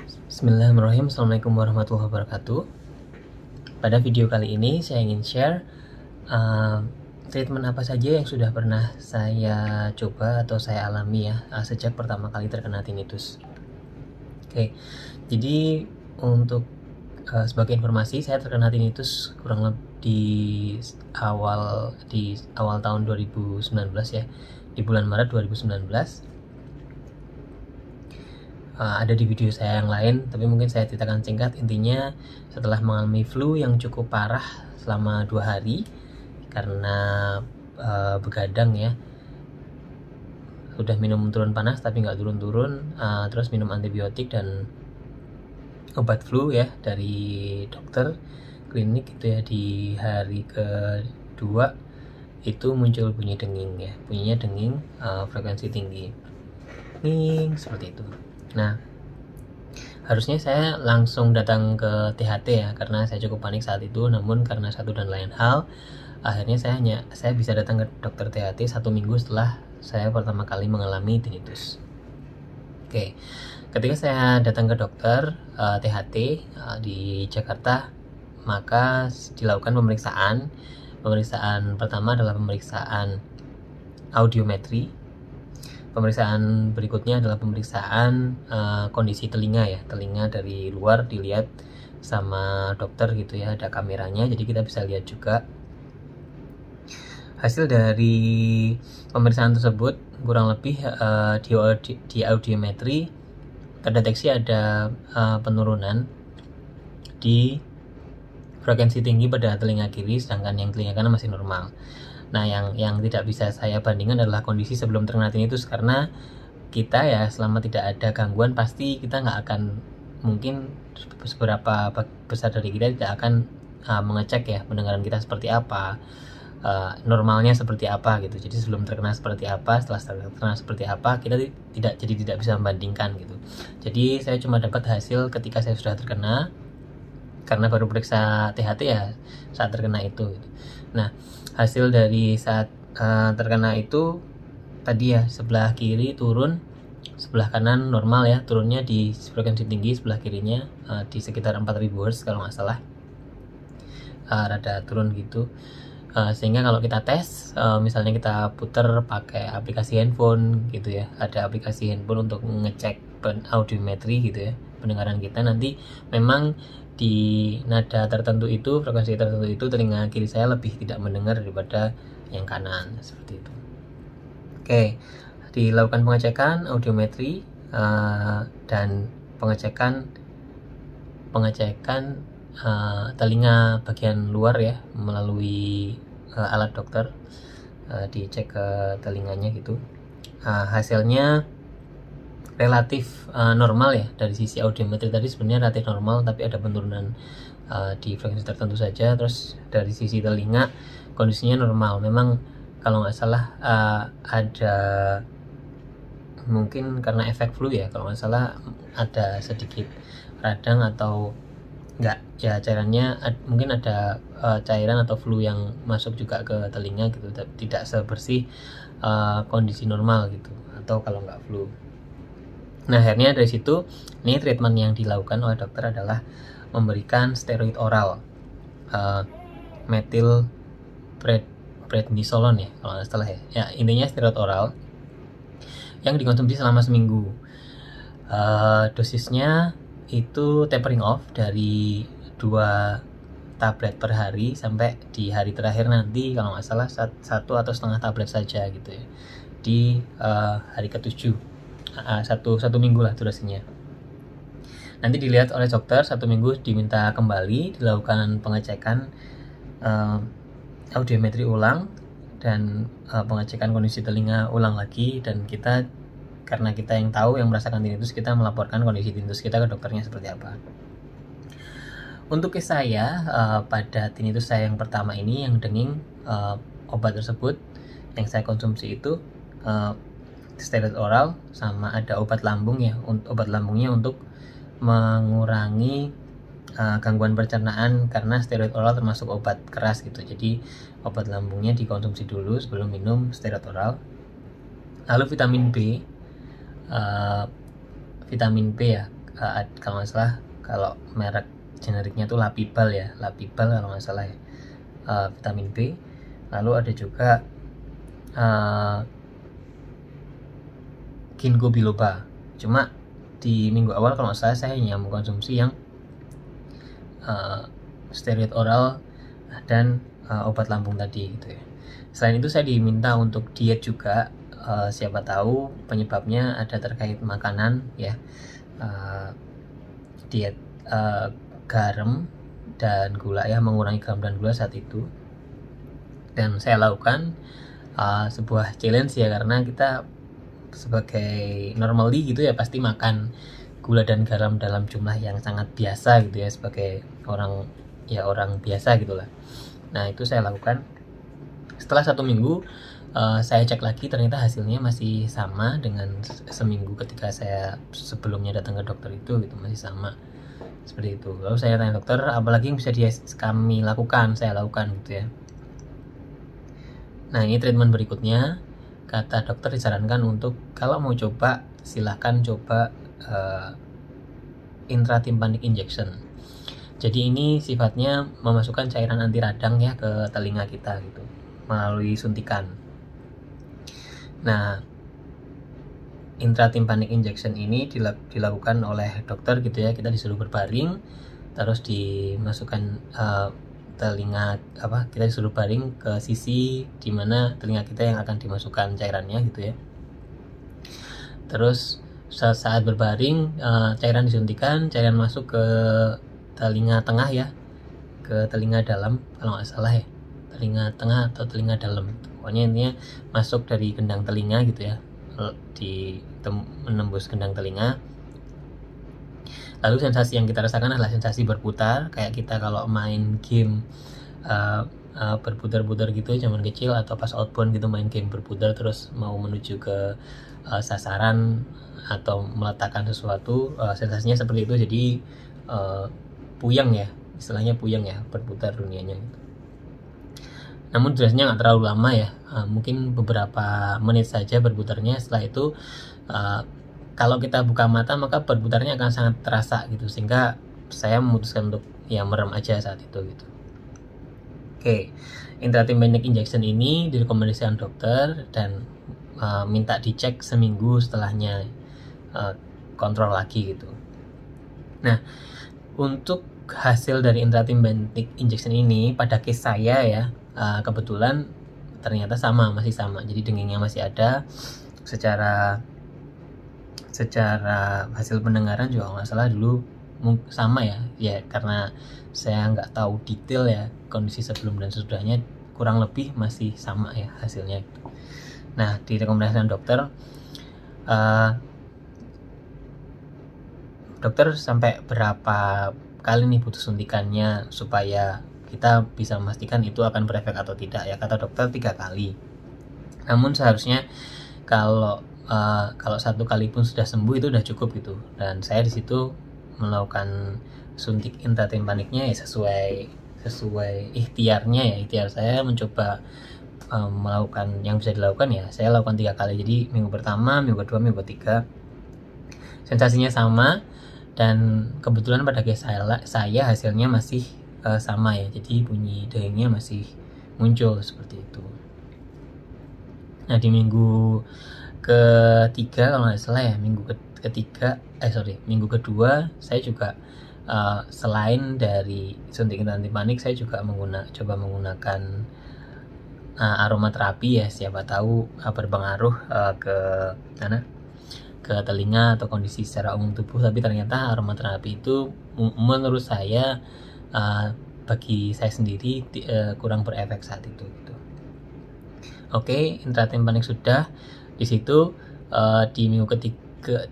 Bismillahirrahmanirrahim. Assalamualaikum warahmatullahi wabarakatuh. Pada video kali ini saya ingin share treatment apa saja yang sudah pernah saya coba atau saya alami ya sejak pertama kali terkena tinnitus. Oke, jadi untuk sebagai informasi, saya terkena tinnitus kurang lebih di awal tahun 2019 ya, di bulan Maret 2019. Ada di video saya yang lain, tapi mungkin saya ceritakan singkat. Intinya setelah mengalami flu yang cukup parah selama 2 hari karena begadang ya, udah minum turun panas tapi nggak turun-turun, terus minum antibiotik dan obat flu ya dari dokter klinik itu ya. Di hari kedua itu muncul bunyi denging ya, bunyinya denging, frekuensi tinggi, denging seperti itu. Nah, harusnya saya langsung datang ke THT ya, karena saya cukup panik saat itu. Namun karena satu dan lain hal, akhirnya saya bisa datang ke dokter THT 1 minggu setelah saya pertama kali mengalami tinnitus. Oke, ketika saya datang ke dokter THT di Jakarta, maka dilakukan pemeriksaan. Pemeriksaan pertama adalah pemeriksaan audiometri. Pemeriksaan berikutnya adalah pemeriksaan kondisi telinga ya, telinga dari luar dilihat sama dokter gitu ya, ada kameranya jadi kita bisa lihat juga. Hasil dari pemeriksaan tersebut kurang lebih di audiometri terdeteksi ada penurunan di frekuensi tinggi pada telinga kiri, sedangkan yang telinga kanan masih normal. Nah, yang tidak bisa saya bandingkan adalah kondisi sebelum terkena tinnitus, karena kita ya selama tidak ada gangguan pasti kita nggak akan, mungkin seberapa besar dari kita tidak akan mengecek ya pendengaran kita seperti apa, normalnya seperti apa gitu. Jadi sebelum terkena seperti apa, setelah terkena seperti apa, kita tidak bisa membandingkan gitu. Jadi saya cuma dapat hasil ketika saya sudah terkena, karena baru periksa THT ya saat terkena itu gitu. Nah, hasil dari saat terkena itu tadi ya, sebelah kiri turun, sebelah kanan normal ya, turunnya di frekuensi tinggi, sebelah kirinya di sekitar 4000 Hz kalau nggak salah, rada turun gitu. Sehingga kalau kita tes, misalnya kita puter pakai aplikasi handphone gitu ya, ada aplikasi handphone untuk ngecek audiometri gitu ya, pendengaran kita, nanti memang di nada tertentu itu, frekuensi tertentu itu, telinga kiri saya lebih tidak mendengar daripada yang kanan, seperti itu. Oke, dilakukan pengecekan audiometri dan pengecekan telinga bagian luar ya, melalui alat dokter, dicek ke telinganya gitu. Hasilnya relatif normal ya, dari sisi audiometri tadi sebenarnya relatif normal, tapi ada penurunan di frekuensi tertentu saja. Terus dari sisi telinga kondisinya normal. Memang kalau nggak salah ada mungkin karena efek flu ya, kalau nggak salah ada sedikit radang atau enggak ya, cairannya mungkin ada cairan atau flu yang masuk juga ke telinga gitu, tidak sebersih kondisi normal gitu, atau kalau nggak flu. Nah, akhirnya dari situ, ini treatment yang dilakukan oleh dokter adalah memberikan steroid oral, metil prednisolon ya kalau nggak salah ya. Ya, intinya steroid oral yang dikonsumsi selama 1 minggu. Dosisnya itu tapering off dari 2 tablet per hari sampai di hari terakhir nanti kalau nggak salah 1 atau setengah tablet saja gitu ya, di hari ke-7. 1 minggu lah durasinya. Nanti dilihat oleh dokter 1 minggu, diminta kembali dilakukan pengecekan audiometri ulang dan pengecekan kondisi telinga ulang lagi. Dan kita, karena kita yang tahu, yang merasakan tinnitus, kita melaporkan kondisi tinnitus kita ke dokternya seperti apa. Untuk case saya, pada tinnitus saya yang pertama ini yang denging, obat tersebut yang saya konsumsi itu steroid oral, sama ada obat lambung ya, obat lambungnya untuk mengurangi gangguan pencernaan, karena steroid oral termasuk obat keras gitu. Jadi obat lambungnya dikonsumsi dulu sebelum minum steroid oral. Lalu vitamin B ya, kalau nggak salah, kalau merek generiknya tuh Lapibal ya, Lapibal kalau nggak salah ya, vitamin B. Lalu ada juga ginkgo biloba. Cuma di minggu awal kalau nggak salah saya hanya mengkonsumsi yang steroid oral dan obat lambung tadi gitu ya. Selain itu saya diminta untuk diet juga, siapa tahu penyebabnya ada terkait makanan ya, diet garam dan gula ya, mengurangi garam dan gula saat itu. Dan saya lakukan sebuah challenge ya, karena kita sebagai normally gitu ya pasti makan gula dan garam dalam jumlah yang sangat biasa gitu ya, sebagai orang biasa gitulah. Nah itu saya lakukan. Setelah 1 minggu saya cek lagi, ternyata hasilnya masih sama dengan seminggu ketika saya sebelumnya datang ke dokter itu gitu, masih sama seperti itu. Lalu saya tanya dokter, apalagi yang bisa kami lakukan, saya lakukan gitu ya. Nah ini treatment berikutnya, kata dokter disarankan untuk kalau mau coba silahkan coba intratympanic injection. Jadi ini sifatnya memasukkan cairan anti radang ya ke telinga kita gitu, melalui suntikan. Nah intratympanic injection ini dilakukan oleh dokter gitu ya, kita disuruh berbaring, terus dimasukkan telinga kita disuruh baring ke sisi dimana telinga kita yang akan dimasukkan cairannya gitu ya. Terus saat berbaring cairan disuntikan, cairan masuk ke telinga tengah ya, ke telinga dalam kalau nggak salah ya, telinga tengah atau telinga dalam, pokoknya intinya masuk dari gendang telinga gitu ya, menembus gendang telinga. Lalu sensasi yang kita rasakan adalah sensasi berputar, kayak kita kalau main game berputar-putar gitu zaman kecil, atau pas outbound gitu main game berputar terus mau menuju ke sasaran atau meletakkan sesuatu, sensasinya seperti itu. Jadi puyeng ya, istilahnya puyeng ya, berputar dunianya gitu. Namun durasinya nggak terlalu lama ya, mungkin beberapa menit saja berputarnya. Setelah itu kalau kita buka mata maka berputarnya akan sangat terasa gitu, sehingga saya memutuskan untuk ya merem aja saat itu gitu. Oke, intratympanic injection ini direkomendasikan dokter dan minta dicek seminggu setelahnya, kontrol lagi gitu. Nah untuk hasil dari intratympanic injection ini pada case saya ya, kebetulan ternyata masih sama, jadi dengingnya masih ada. Secara hasil pendengaran juga nggak salah dulu sama ya karena saya nggak tahu detail ya kondisi sebelum dan sesudahnya, kurang lebih masih sama ya hasilnya. Nah direkomendasikan dokter, dokter sampai berapa kali nih butuh suntikannya supaya kita bisa memastikan itu akan berefek atau tidak ya. Kata dokter 3 kali. Namun seharusnya kalau 1 kali pun sudah sembuh itu udah cukup gitu. Dan saya di situ melakukan suntik intratympanicnya ya sesuai ikhtiarnya ya. Ikhtiar saya mencoba melakukan yang bisa dilakukan ya. Saya lakukan 3 kali. Jadi minggu pertama, minggu kedua, minggu ketiga sensasinya sama, dan kebetulan pada case saya hasilnya masih sama ya. Jadi bunyi dengingnya masih muncul seperti itu. Nah di minggu ketiga kalau nggak salah ya, minggu kedua saya juga selain dari suntik intratympanik, saya juga coba menggunakan aromaterapi ya, siapa tahu berpengaruh ke telinga atau kondisi secara umum tubuh. Tapi ternyata aromaterapi itu menurut saya bagi saya sendiri kurang berefek saat itu gitu. Oke, intratympanik sudah. Di situ di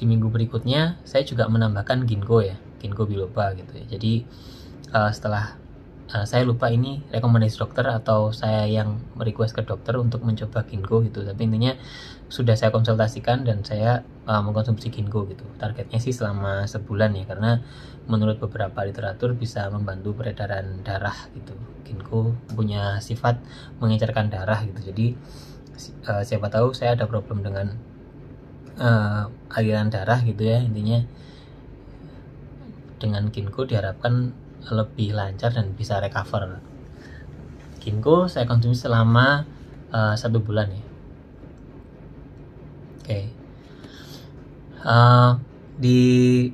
minggu berikutnya saya juga menambahkan ginkgo biloba gitu ya. Jadi setelah saya lupa ini rekomendasi dokter atau saya yang request ke dokter untuk mencoba ginkgo gitu, tapi intinya sudah saya konsultasikan dan saya mengkonsumsi ginkgo gitu. Targetnya sih selama sebulan ya, karena menurut beberapa literatur bisa membantu peredaran darah gitu. Ginkgo punya sifat mengencerkan darah gitu. Jadi siapa tahu saya ada problem dengan aliran darah gitu ya. Intinya dengan ginkgo diharapkan lebih lancar dan bisa recover. Ginkgo saya konsumsi selama 1 bulan ya. Oke. Di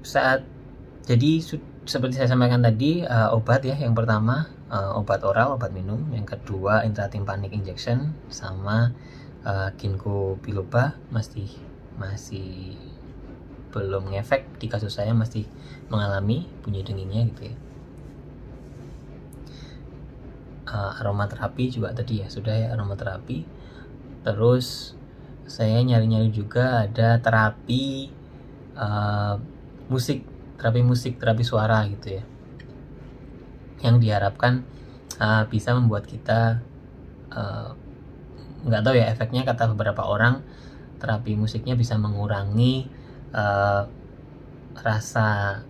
saat jadi seperti saya sampaikan tadi, obat ya, yang pertama obat oral, obat minum, yang kedua intratimpanic injection, sama ginkgo biloba masih belum ngefek di kasus saya, masih mengalami bunyi dengingnya gitu ya. Aromaterapi juga tadi ya, sudah ya aromaterapi. Terus saya nyari-nyari juga ada terapi musik, terapi suara gitu ya, yang diharapkan bisa membuat kita nggak tahu ya efeknya, kata beberapa orang terapi musiknya bisa mengurangi perasaan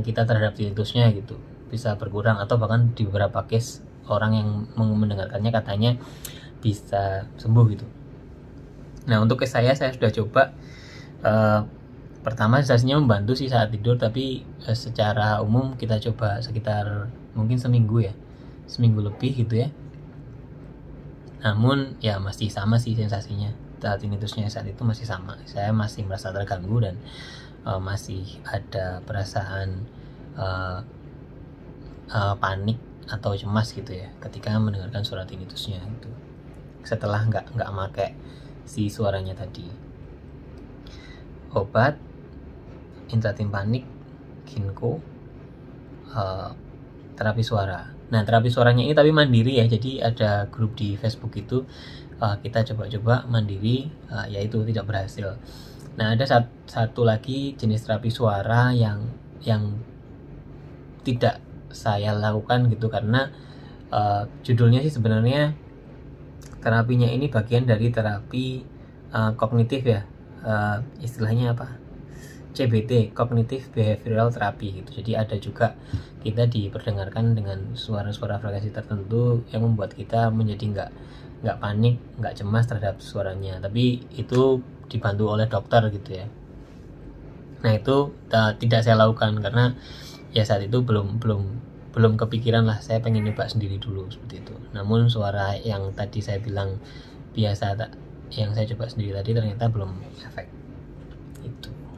kita terhadap tinnitusnya gitu, bisa berkurang, atau bahkan di beberapa case orang yang mendengarkannya katanya bisa sembuh gitu. Nah untuk case saya sudah coba. Pertama sensasinya membantu sih saat tidur, tapi secara umum kita coba sekitar mungkin seminggu lebih gitu ya. Namun ya masih sama sih sensasinya, tinnitusnya saat itu masih sama. Saya masih merasa terganggu dan masih ada perasaan panik atau cemas gitu ya ketika mendengarkan suara tinnitusnya gitu, setelah nggak pakai si suaranya tadi. Obat, intratimpanik, ginkgo, terapi suara. Nah terapi suaranya ini tapi mandiri ya, jadi ada grup di Facebook itu kita coba-coba mandiri, yaitu tidak berhasil. Nah ada satu lagi jenis terapi suara yang tidak saya lakukan gitu, karena judulnya sih sebenarnya terapinya ini bagian dari terapi kognitif ya, istilahnya apa, CBT, Cognitive Behavioral Therapy gitu. Jadi ada juga kita diperdengarkan dengan suara-suara frekuensi tertentu yang membuat kita menjadi nggak panik, nggak cemas terhadap suaranya, tapi itu dibantu oleh dokter gitu ya. Nah itu tidak saya lakukan karena ya saat itu belum kepikiran lah, saya pengen nyoba sendiri dulu seperti itu. Namun suara yang tadi saya bilang biasa, yang saya coba sendiri tadi ternyata belum efek.